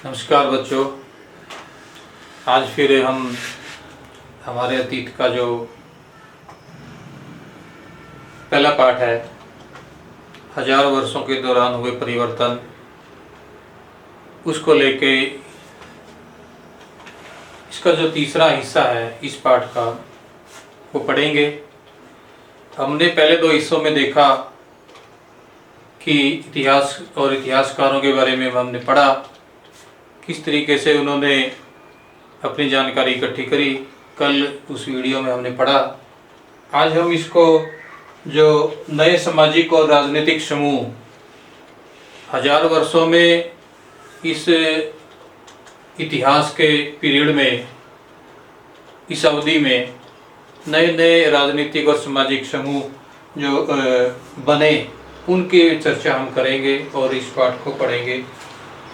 नमस्कार बच्चों। आज फिर हम हमारे अतीत का जो पहला पाठ है, हजार वर्षों के दौरान हुए परिवर्तन, उसको लेके इसका जो तीसरा हिस्सा है इस पाठ का वो पढ़ेंगे। हमने पहले दो हिस्सों में देखा कि इतिहास और इतिहासकारों के बारे में हमने पढ़ा, किस तरीके से उन्होंने अपनी जानकारी इकट्ठी करी। कल उस वीडियो में हमने पढ़ा। आज हम इसको जो नए सामाजिक और राजनीतिक समूह हजार वर्षों में इस इतिहास के पीरियड में, इस अवधि में नए नए राजनीतिक और सामाजिक समूह जो बने, उनकी चर्चा हम करेंगे और इस पाठ को पढ़ेंगे।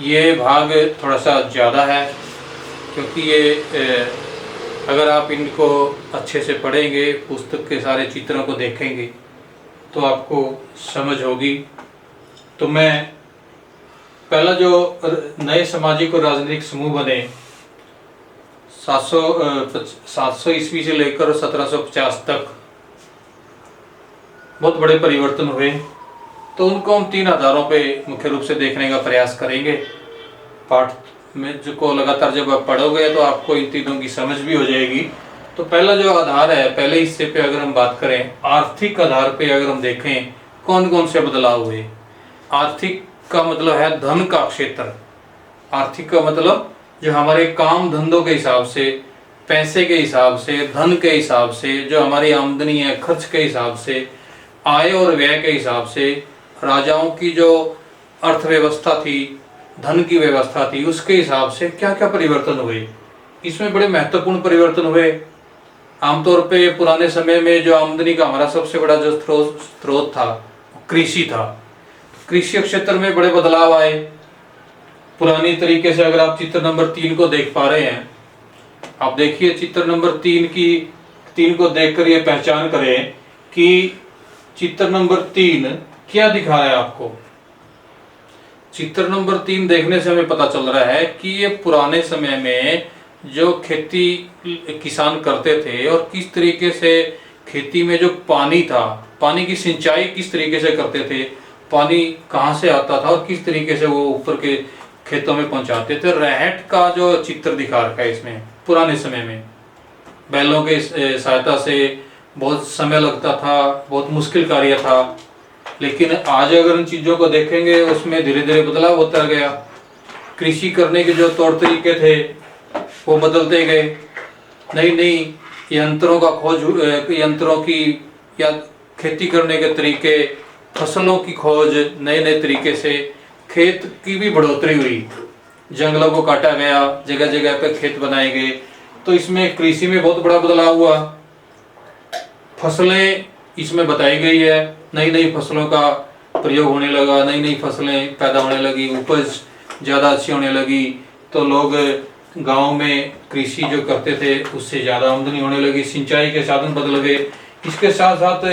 ये भाग थोड़ा सा ज़्यादा है क्योंकि ये अगर आप इनको अच्छे से पढ़ेंगे, पुस्तक के सारे चित्रों को देखेंगे तो आपको समझ होगी। तो मैं पहला जो नए सामाजिक और राजनीतिक समूह बने 700 ईस्वी से लेकर 1750 तक बहुत बड़े परिवर्तन हुए, तो उनको हम 3 आधारों पे मुख्य रूप से देखने का प्रयास करेंगे। पाठ में जो को लगातार जब आप पढ़ोगे तो आपको इन तीनों की समझ भी हो जाएगी। तो पहला जो आधार है, पहले हिस्से पे अगर हम बात करें, आर्थिक आधार पे अगर हम देखें कौन कौन से बदलाव हुए। आर्थिक का मतलब है धन का क्षेत्र। आर्थिक का मतलब जो हमारे काम धंधों के हिसाब से, पैसे के हिसाब से, धन के हिसाब से, जो हमारी आमदनी है खर्च के हिसाब से, आय और व्यय के हिसाब से, राजाओं की जो अर्थव्यवस्था थी, धन की व्यवस्था थी, उसके हिसाब से क्या क्या परिवर्तन हुए। इसमें बड़े महत्वपूर्ण परिवर्तन हुए। आमतौर पे पुराने समय में जो आमदनी का हमारा सबसे बड़ा जो स्रोत था कृषि था। कृषि क्षेत्र में बड़े बदलाव आए। पुरानी तरीके से अगर आप चित्र नंबर 3 को देख पा रहे हैं, आप देखिए चित्र नंबर 3 को देखकर ये पहचान करें कि चित्र नंबर 3 क्या दिखा रहा है आपको। चित्र नंबर 3 देखने से हमें पता चल रहा है कि ये पुराने समय में जो खेती किसान करते थे और किस तरीके से खेती में जो पानी था, पानी की सिंचाई किस तरीके से करते थे, पानी कहाँ से आता था और किस तरीके से वो ऊपर के खेतों में पहुंचाते थे। रहट का जो चित्र दिखा रखा है इसमें, पुराने समय में बैलों के सहायता से बहुत समय लगता था, बहुत मुश्किल कार्य था। लेकिन आज अगर उन चीज़ों को देखेंगे उसमें धीरे धीरे बदलाव होता गया। कृषि करने के जो तौर तरीके थे वो बदलते गए। नई नई यंत्रों का खोज, यंत्रों की या खेती करने के तरीके, फसलों की खोज, नए नए तरीके से खेत की भी बढ़ोतरी हुई। जंगलों को काटा गया, जगह जगह पे खेत बनाए गए। तो इसमें कृषि में बहुत बड़ा बदलाव हुआ। फसलें इसमें बताई गई है, नई नई फसलों का प्रयोग होने लगा, नई नई फसलें पैदा होने लगी, उपज ज़्यादा अच्छी होने लगी। तो लोग गांव में कृषि जो करते थे उससे ज़्यादा आमदनी होने लगी, सिंचाई के साधन बदल गए। इसके साथ साथ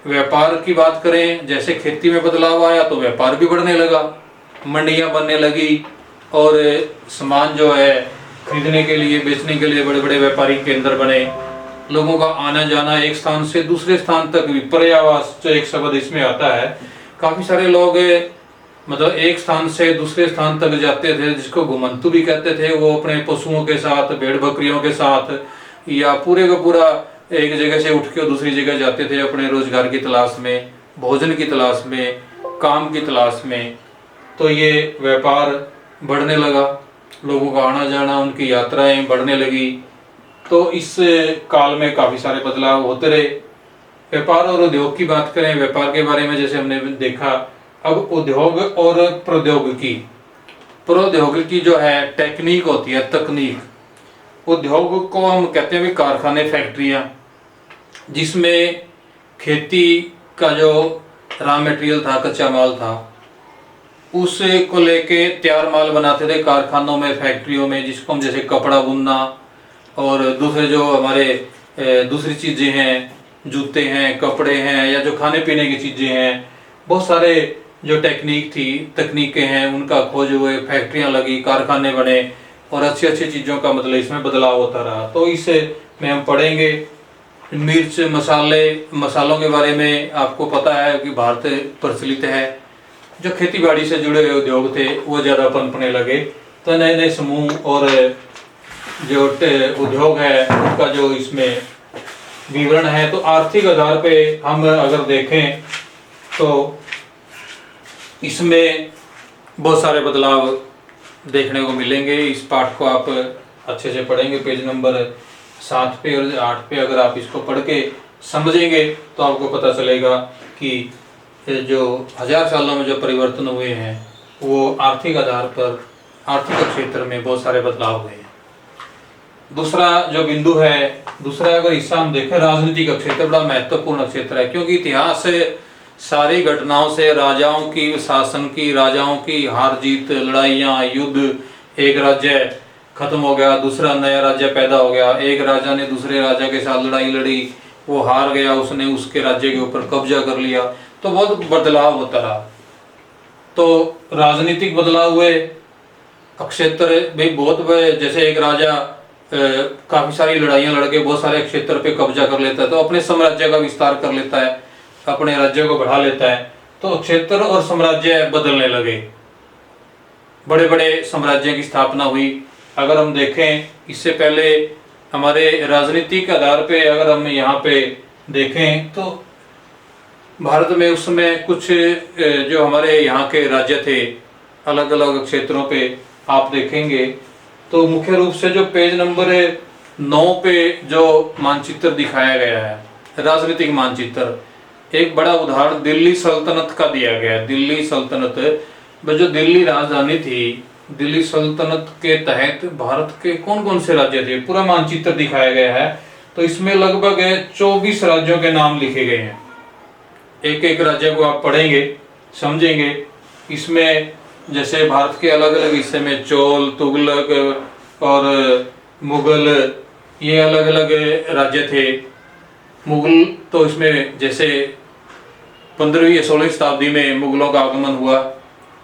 व्यापार की बात करें, जैसे खेती में बदलाव आया तो व्यापार भी बढ़ने लगा, मंडियाँ बनने लगी और सामान जो है खरीदने के लिए, बेचने के लिए बड़े बड़े व्यापारिक केंद्र बने। लोगों का आना जाना एक स्थान से दूसरे स्थान तक, विपर्यावास जो एक शब्द इसमें आता है, काफ़ी सारे लोग मतलब एक स्थान से दूसरे स्थान तक जाते थे, जिसको घुमंतु भी कहते थे। वो अपने पशुओं के साथ, भेड़ बकरियों के साथ, या पूरे का पूरा एक जगह से उठ के दूसरी जगह जाते थे अपने रोजगार की तलाश में, भोजन की तलाश में, काम की तलाश में। तो ये व्यापार बढ़ने लगा, लोगों का आना जाना, उनकी यात्राएं बढ़ने लगी। तो इस काल में काफ़ी सारे बदलाव होते रहे। व्यापार और उद्योग की बात करें, व्यापार के बारे में जैसे हमने देखा, अब उद्योग और प्रौद्योगिकी जो है, टेक्निक होती है, तकनीक। उद्योग को हम कहते हैं भी कारखाने, फैक्ट्रियाँ, जिसमें खेती का जो रॉ मटेरियल था, कच्चा माल था, उसे को लेके तैयार माल बनाते थे कारखानों में, फैक्ट्रियों में, जिसको हम जैसे कपड़ा बुनना और दूसरे जो हमारे दूसरी चीज़ें हैं, जूते हैं, कपड़े हैं, या जो खाने पीने की चीज़ें हैं, बहुत सारे जो टेक्निक थी, तकनीकें हैं, उनका खोज हुए, फैक्ट्रियां लगी, कारखाने बने और अच्छी अच्छी चीज़ों का मतलब इसमें बदलाव होता रहा। तो इसे में हम पढ़ेंगे। मिर्च मसालों के बारे में आपको पता है कि भारत प्रचलित है। जो खेती बाड़ी से जुड़े हुए उद्योग थे वो ज़्यादा पनपने लगे, तो नए नए समूह और जो उद्योग है उनका जो इसमें विवरण है। तो आर्थिक आधार पे हम अगर देखें तो इसमें बहुत सारे बदलाव देखने को मिलेंगे। इस पाठ को आप अच्छे से पढ़ेंगे, पेज नंबर 7 पे और 8 पे अगर आप इसको पढ़ के समझेंगे तो आपको पता चलेगा कि जो 1000 सालों में जो परिवर्तन हुए हैं वो आर्थिक आधार पर आर्थिक क्षेत्र में बहुत सारे बदलाव हुए हैं। दूसरा जो बिंदु है, दूसरा अगर हिस्सा हम देखें, राजनीतिक क्षेत्र बड़ा महत्वपूर्ण क्षेत्र है, क्योंकि इतिहास से सारी घटनाओं से राजाओं की शासन की, राजाओं की हार जीत, लड़ाइयाँ, युद्ध, एक राज्य खत्म हो गया, दूसरा नया राज्य पैदा हो गया, एक राजा ने दूसरे राजा के साथ लड़ाई लड़ी, वो हार गया, उसने उसके राज्य के ऊपर कब्जा कर लिया, तो बहुत बदलाव होता रहा। तो राजनीतिक बदलाव हुए, क्षेत्र भी बहुत, जैसे एक राजा काफी सारी लड़ाइयां लड़के बहुत सारे क्षेत्र पे कब्जा कर लेता है, तो अपने साम्राज्य का विस्तार कर लेता है, अपने राज्य को बढ़ा लेता है, तो क्षेत्र और साम्राज्य बदलने लगे, बड़े बड़े साम्राज्य की स्थापना हुई। अगर हम देखें इससे पहले हमारे राजनीतिक आधार पे अगर हम यहाँ पे देखें तो भारत में उस समय कुछ जो हमारे यहाँ के राज्य थे अलग अलग क्षेत्रों पे आप देखेंगे तो मुख्य रूप से जो पेज नंबर 9 पे जो मानचित्र दिखाया गया है, राजनीतिक मानचित्र, एक बड़ा उदाहरण दिल्ली सल्तनत का दिया गया है। दिल्ली सल्तनत जो दिल्ली राजधानी थी, दिल्ली सल्तनत के तहत भारत के कौन कौन से राज्य थे पूरा मानचित्र दिखाया गया है। तो इसमें लगभग 24 राज्यों के नाम लिखे गए हैं। एक एक राज्य को आप पढ़ेंगे, समझेंगे। इसमें जैसे भारत के अलग अलग हिस्से में चोल, तुगलक और मुगल, ये अलग अलग राज्य थे। मुगल तो इसमें जैसे 15वीं या 16वीं शताब्दी में मुगलों का आगमन हुआ,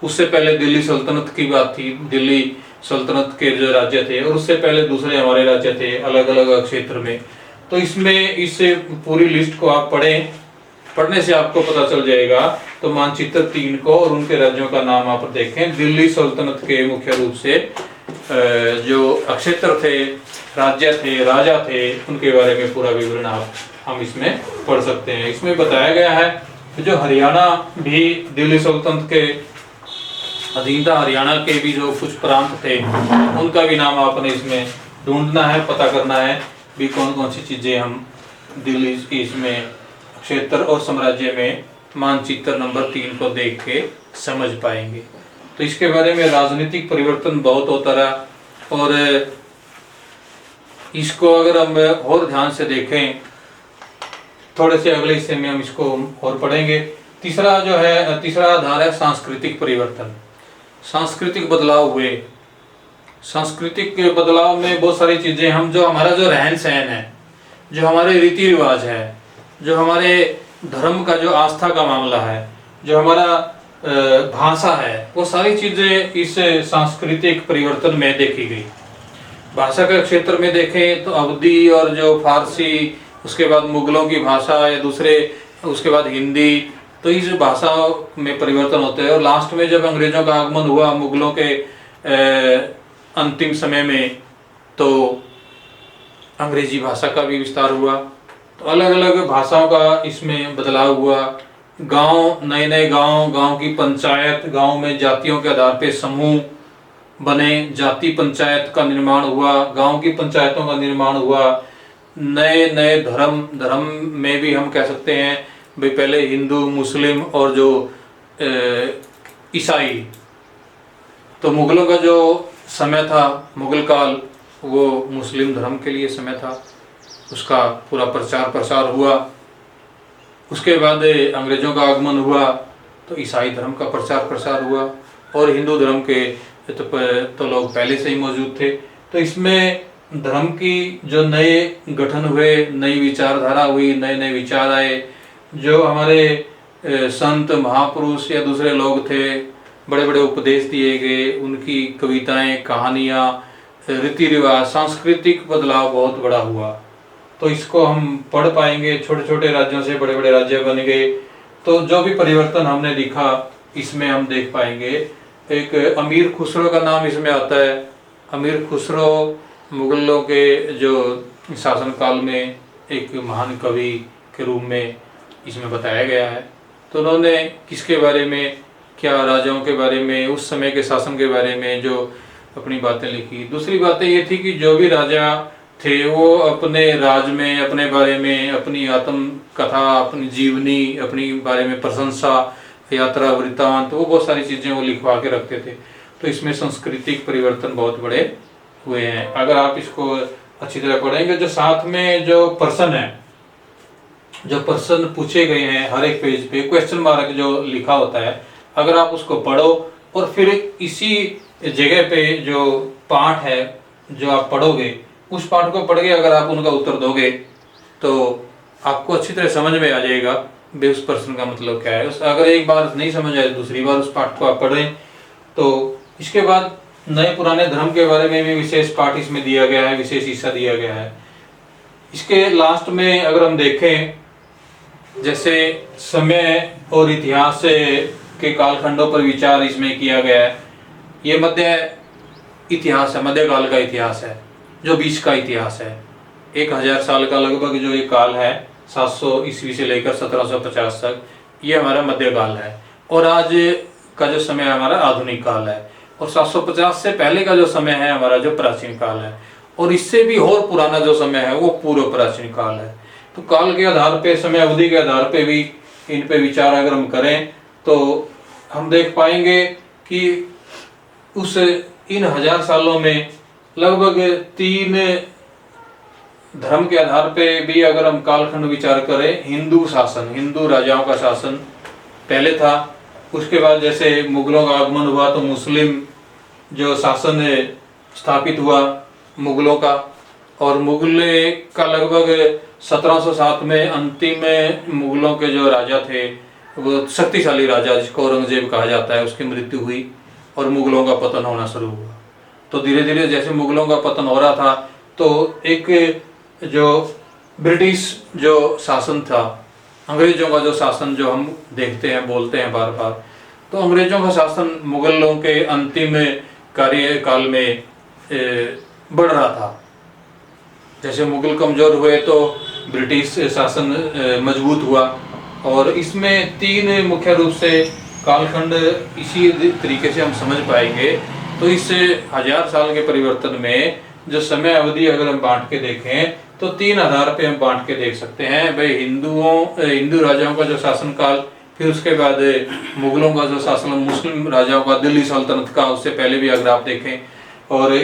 उससे पहले दिल्ली सल्तनत की बात थी, दिल्ली सल्तनत के जो राज्य थे, और उससे पहले दूसरे हमारे राज्य थे अलग अलग क्षेत्र में। तो इसमें इस पूरी लिस्ट को आप पढ़ें, पढ़ने से आपको पता चल जाएगा। तो मानचित्र 3 को और उनके राज्यों का नाम आप देखें। दिल्ली सल्तनत के मुख्य रूप से जो क्षेत्र थे, राज्य थे, राजा थे, उनके बारे में पूरा विवरण हम इसमें पढ़ सकते हैं। इसमें बताया गया है कि जो हरियाणा भी दिल्ली सल्तनत के अधीन था, हरियाणा के भी जो कुछ प्रांत थे उनका भी नाम आपने इसमें ढूंढना है, पता करना है भी कौन कौन सी चीजें हम दिल्ली की इसमें क्षेत्र और साम्राज्य में मानचित्र नंबर 3 को देख के समझ पाएंगे। तो इसके बारे में राजनीतिक परिवर्तन बहुत होता रहा और इसको अगर हम और ध्यान से देखें, थोड़े से अगले हिस्से में हम इसको और पढ़ेंगे। तीसरा जो है, तीसरा आधार है सांस्कृतिक परिवर्तन। सांस्कृतिक बदलाव हुए। सांस्कृतिक बदलाव में बहुत सारी चीजें हम जो हमारा जो रहन सहन है, जो हमारे रीति रिवाज है, जो हमारे धर्म का जो आस्था का मामला है, जो हमारा भाषा है, वो सारी चीजें इस सांस्कृतिक परिवर्तन में देखी गई। भाषा के क्षेत्र में देखें तो अवधी और जो फारसी, उसके बाद मुगलों की भाषा या दूसरे, उसके बाद हिंदी, तो इस भाषा में परिवर्तन होते हैं। और लास्ट में जब अंग्रेजों का आगमन हुआ मुगलों के अंतिम समय में, तो अंग्रेजी भाषा का भी विस्तार हुआ। तो अलग अलग भाषाओं का इसमें बदलाव हुआ। गांव, नए नए गांव की पंचायत, गांव में जातियों के आधार पे समूह बने, जाति पंचायत का निर्माण हुआ, गांव की पंचायतों का निर्माण हुआ। नए नए धर्म में भी हम कह सकते हैं भाई, पहले हिंदू, मुस्लिम और जो ईसाई। तो मुगलों का जो समय था, मुगल काल, वो मुस्लिम धर्म के लिए समय था, उसका पूरा प्रचार प्रसार हुआ। उसके बाद अंग्रेजों का आगमन हुआ तो ईसाई धर्म का प्रचार प्रसार हुआ, और हिंदू धर्म के तो लोग पहले से ही मौजूद थे। तो इसमें धर्म की जो नए गठन हुए, नई विचारधारा हुई, नए नए विचार आए। जो हमारे संत महापुरुष या दूसरे लोग थे, बड़े बड़े उपदेश दिए गए, उनकी कविताएं, कहानियाँ, रीति रिवाज, सांस्कृतिक बदलाव बहुत बड़ा हुआ। तो इसको हम पढ़ पाएंगे। छोटे छोटे राज्यों से बड़े बड़े राज्य बन गए। तो जो भी परिवर्तन हमने दिखा इसमें हम देख पाएंगे। एक अमीर खुसरो का नाम इसमें आता है। अमीर खुसरो मुगलों के जो शासनकाल में एक महान कवि के रूप में इसमें बताया गया है। तो उन्होंने किसके बारे में, क्या राजाओं के बारे में, उस समय के शासन के बारे में जो अपनी बातें लिखी। दूसरी बातें ये थी कि जो भी राजा थे वो अपने राज में, अपने बारे में, अपनी आत्म कथा, अपनी जीवनी, अपनी बारे में प्रशंसा, यात्रा वृत्तांत, वो बहुत सारी चीज़ें वो लिखवा के रखते थे। तो इसमें सांस्कृतिक परिवर्तन बहुत बड़े हुए हैं। अगर आप इसको अच्छी तरह पढ़ेंगे, जो साथ में जो प्रश्न है, जो प्रश्न पूछे गए हैं हर एक पेज पे क्वेश्चन मार्क जो लिखा होता है, अगर आप उसको पढ़ो और फिर इसी जगह पे जो पाठ है जो आप पढ़ोगे, उस पाठ को पढ़ के अगर आप उनका उत्तर दोगे तो आपको अच्छी तरह समझ में आ जाएगा बे उस प्रश्न का मतलब क्या है। अगर एक बार नहीं समझ आए दूसरी बार उस पाठ को आप पढ़ें। तो इसके बाद नए पुराने धर्म के बारे में भी विशेष पाठ इसमें दिया गया है, विशेष हिस्सा दिया गया है। इसके लास्ट में अगर हम देखें, जैसे समय और इतिहास के कालखंडों पर विचार इसमें किया गया है। ये मध्य इतिहास है, मध्यकाल का इतिहास है, जो बीच का इतिहास है। 1000 साल का लगभग जो ये काल है, 700 ईस्वी से लेकर 1750 तक, ये हमारा मध्यकाल है। और आज का जो समय हमारा आधुनिक काल है। और 750 से पहले का जो समय है हमारा जो प्राचीन काल है। और इससे भी और पुराना जो समय है वो पूर्व प्राचीन काल है। तो काल के आधार पे, समय अवधि के आधार पे भी इन पे विचार अगर हम करें तो हम देख पाएंगे कि इन 1000 सालों में लगभग 3 धर्म के आधार पे भी अगर हम कालखंड विचार करें, हिंदू शासन, हिंदू राजाओं का शासन पहले था। उसके बाद जैसे मुगलों का आगमन हुआ तो मुस्लिम जो शासन स्थापित हुआ मुगलों का। और मुगल का लगभग 1707 में अंतिम मुगलों के जो राजा थे, वो शक्तिशाली राजा जिसको औरंगजेब कहा जाता है, उसकी मृत्यु हुई और मुगलों का पतन होना शुरू हुआ। तो धीरे धीरे जैसे मुगलों का पतन हो रहा था तो एक जो ब्रिटिश जो शासन था, अंग्रेजों का जो शासन जो हम देखते हैं, बोलते हैं बार बार, तो अंग्रेजों का शासन मुगलों के अंतिम कार्यकाल में बढ़ रहा था। जैसे मुगल कमजोर हुए तो ब्रिटिश शासन मजबूत हुआ। और इसमें 3 मुख्य रूप से कालखंड इसी तरीके से हम समझ पाएंगे। तो इस 1000 साल के परिवर्तन में जो समय अवधि अगर हम बांट के देखें तो 3 आधार पे हम बांट के देख सकते हैं। भाई हिंदू राजाओं का जो शासनकाल, फिर उसके बाद मुगलों का जो शासन, मुस्लिम राजाओं का, दिल्ली सल्तनत का, उससे पहले भी अगर आप देखें, और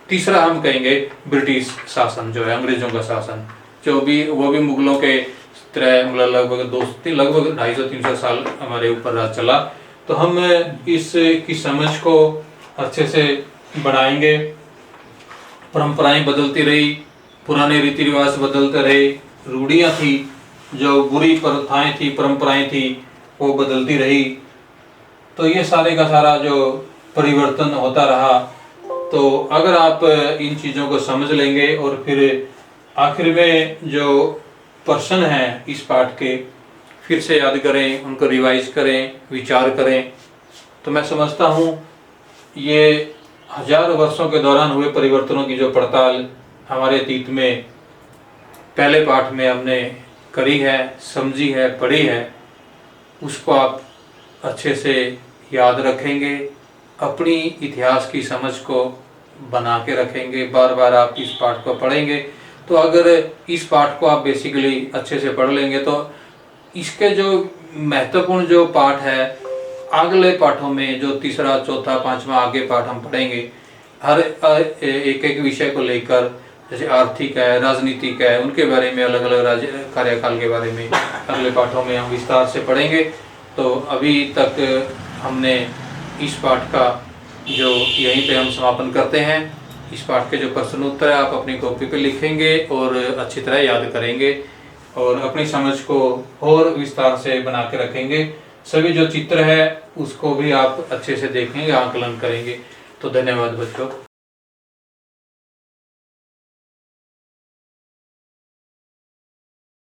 तीसरा हम कहेंगे ब्रिटिश शासन जो है, अंग्रेजों का शासन, जो भी वो भी मुगलों के तरह लगभग 250-300 साल हमारे ऊपर राज चला। तो हम इसकी समझ को अच्छे से बढ़ाएंगे। परंपराएं बदलती रही, पुराने रीति रिवाज बदलते रहे, रूढ़ियाँ थी, जो बुरी प्रथाएं थी, परंपराएं थी, वो बदलती रही। तो ये सारे का सारा जो परिवर्तन होता रहा। तो अगर आप इन चीज़ों को समझ लेंगे और फिर आखिर में जो प्रश्न हैं इस पाठ के फिर से याद करें, उनको रिवाइज करें, विचार करें, तो मैं समझता हूँ ये 1000 वर्षों के दौरान हुए परिवर्तनों की जो पड़ताल हमारे अतीत में पहले पाठ में हमने करी है, समझी है, पढ़ी है, उसको आप अच्छे से याद रखेंगे, अपनी इतिहास की समझ को बना के रखेंगे। बार बार आप इस पाठ को पढ़ेंगे। तो अगर इस पाठ को आप बेसिकली अच्छे से पढ़ लेंगे तो इसके जो महत्वपूर्ण जो पाठ है अगले पाठों में, जो तीसरा, चौथा, पांचवा आगे पाठ हम पढ़ेंगे, हर एक एक विषय को लेकर, जैसे आर्थिक है, राजनीतिक है, उनके बारे में, अलग अलग राज्य कार्यकाल के बारे में अगले पाठों में हम विस्तार से पढ़ेंगे। तो अभी तक हमने इस पाठ का जो यहीं पे हम समापन करते हैं। इस पाठ के जो प्रश्न उत्तर है आप अपनी कॉपी पे लिखेंगे और अच्छी तरह याद करेंगे। और अपनी समझ को और विस्तार से बना के रखेंगे। सभी जो चित्र है उसको भी आप अच्छे से देखेंगे, आकलन करेंगे। तो धन्यवाद बच्चों।